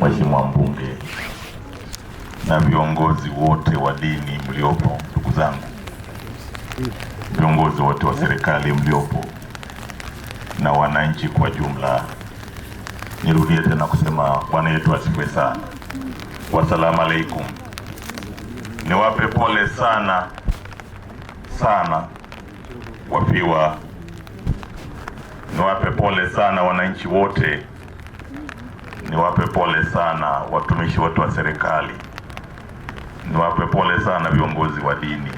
Mheshimiwa mbunge na viongozi wote wa dini mliopo, ndugu zangu, viongozi wote wa serikali mliopo na wananchi kwa jumla, nirudie tena kusema Bwana yetu asifiwe sana. Wasalamu alaikum. Niwape pole sana sana wafiwa, niwape pole sana wananchi wote, niwape pole sana watumishi wote wa serikali, niwape pole sana viongozi wa dini,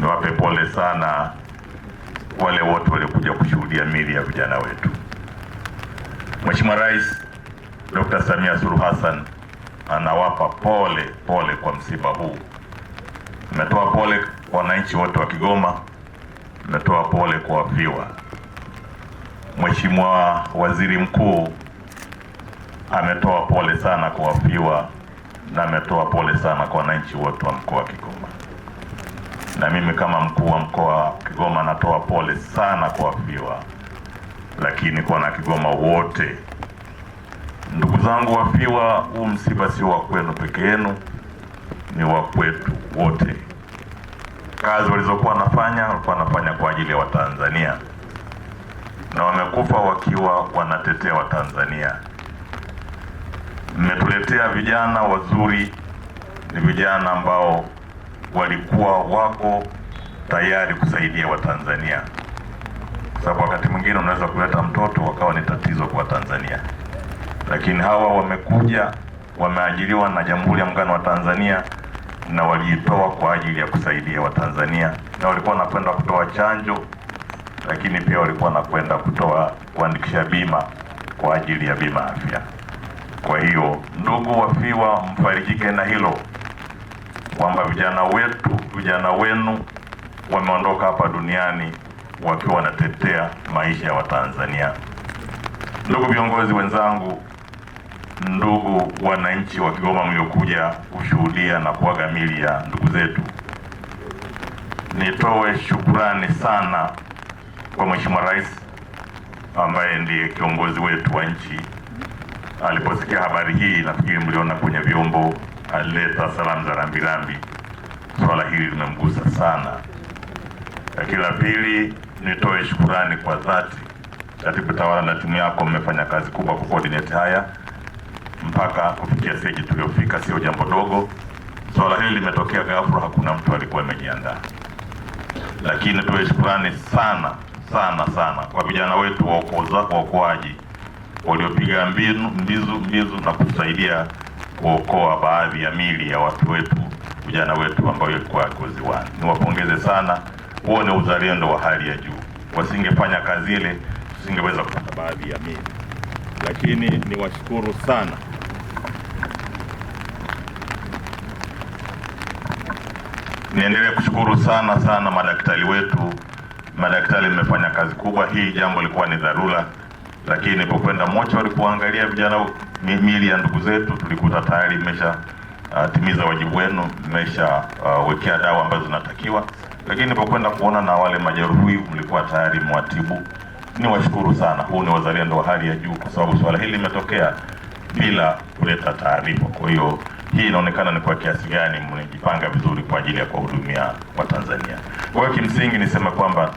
niwape pole sana wale wote waliokuja kushuhudia miili ya vijana wetu. Mheshimiwa Rais Dr. Samia Suluhu Hassan anawapa pole kwa msiba huu. Nimetoa pole kwa wananchi wote wa Kigoma, nimetoa pole kwa wafiwa. Mheshimiwa Waziri Mkuu ametoa pole sana kwa wafiwa na ametoa pole sana kwa wananchi wote wa mkoa wa Kigoma. Na mimi kama mkuu wa mkoa wa Kigoma natoa pole sana kwa wafiwa, lakini kwa na Kigoma wote. Ndugu zangu wafiwa, huu msiba sio wa kwenu peke yenu, ni wa kwetu wote. Kazi walizokuwa wanafanya kwa ajili ya Watanzania, na wamekufa wakiwa wanatetea Watanzania. Mmetuletea vijana wazuri, ni vijana ambao walikuwa wako tayari kusaidia Watanzania, kwa sababu wakati mwingine unaweza kuleta mtoto wakawa ni tatizo kwa Tanzania, lakini hawa wamekuja, wameajiriwa na Jamhuri ya Muungano wa Tanzania na walijitoa kwa ajili ya kusaidia Watanzania, na walikuwa wanakwenda kutoa chanjo, lakini pia walikuwa wanakwenda kuandikisha bima kwa ajili ya bima afya. Kwa hiyo ndugu wafiwa, mfarijike na hilo kwamba vijana wenu wameondoka hapa duniani wakiwa wanatetea maisha ya Watanzania. Ndugu viongozi wenzangu, ndugu wananchi wa Kigoma mliokuja kushuhudia na kuaga miili ya ndugu zetu, nitoe shukrani sana kwa Mheshimiwa Rais ambaye ndiye kiongozi wetu wa nchi. Aliposikia habari hii, nafikiri mliona kwenye vyombo, alileta salamu za rambirambi. Swala hili limemgusa sana. Lakini la pili, nitoe shukrani kwa dhati Katibu Tawala na timu yako, mmefanya kazi kubwa kwa coordinate haya mpaka kufikia stage tuliofika, sio jambo dogo. Swala hili limetokea ghafla, hakuna mtu alikuwa amejiandaa. Lakini nitoe shukrani sana kwa vijana wetu waokoaji waliopiga mbizu na kusaidia kuokoa baadhi ya miili ya watu wetu, vijana wetu ambao walikuwa ziwani. Niwapongeze sana, huo ni uzalendo wa hali ya juu. Wasingefanya kazi ile, tusingeweza kupata baadhi ya miili. Lakini niwashukuru sana niendelee kushukuru sana madaktari wetu. Madaktari mmefanya kazi kubwa. Hii jambo lilikuwa ni dharura, lakini nilipokwenda mocho walipoangalia vijana miili ya ndugu zetu, tulikuta tayari mmesha timiza wajibu wenu, mmesha wekea dawa ambazo zinatakiwa. Lakini nilipokwenda kuona na wale majeruhi mlikuwa tayari mwatibu. Niwashukuru sana, huu ni wazalendo wa hali ya juu, kwa sababu swala hili limetokea bila kuleta taarifa. Kwa hiyo hii inaonekana ni kwa kiasi gani mnajipanga vizuri kwa ajili ya kuwahudumia Watanzania. Kwa hiyo kimsingi nisema kwamba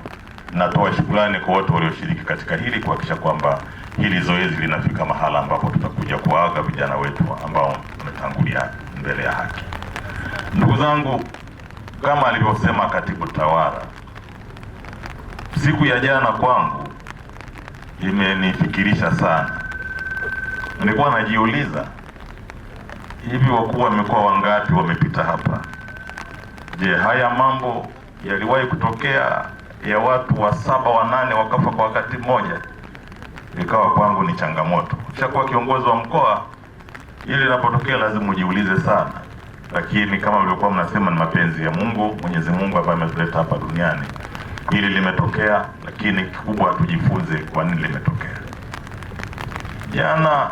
natoa shukrani kwa wote walioshiriki katika hili kuhakikisha kwamba hili zoezi linafika mahala ambapo tutakuja kuaga vijana wetu ambao wametangulia mbele ya haki. Ndugu zangu, kama alivyosema Katibu Tawala, siku ya jana kwangu imenifikirisha sana. Nilikuwa najiuliza, hivi wakuu wa mikoa wangapi wamepita hapa? Je, haya mambo yaliwahi kutokea ya watu 7 8 wakafa kwa wakati mmoja? Ikawa kwangu ni changamoto. Kishakuwa kiongozi wa mkoa, ili linapotokea lazima ujiulize sana. Lakini kama mlikuwa mnasema, ni mapenzi ya Mungu, Mwenyezi Mungu ambaye ametuleta hapa duniani. Hili limetokea, lakini kikubwa tujifunze kwa nini limetokea. Jana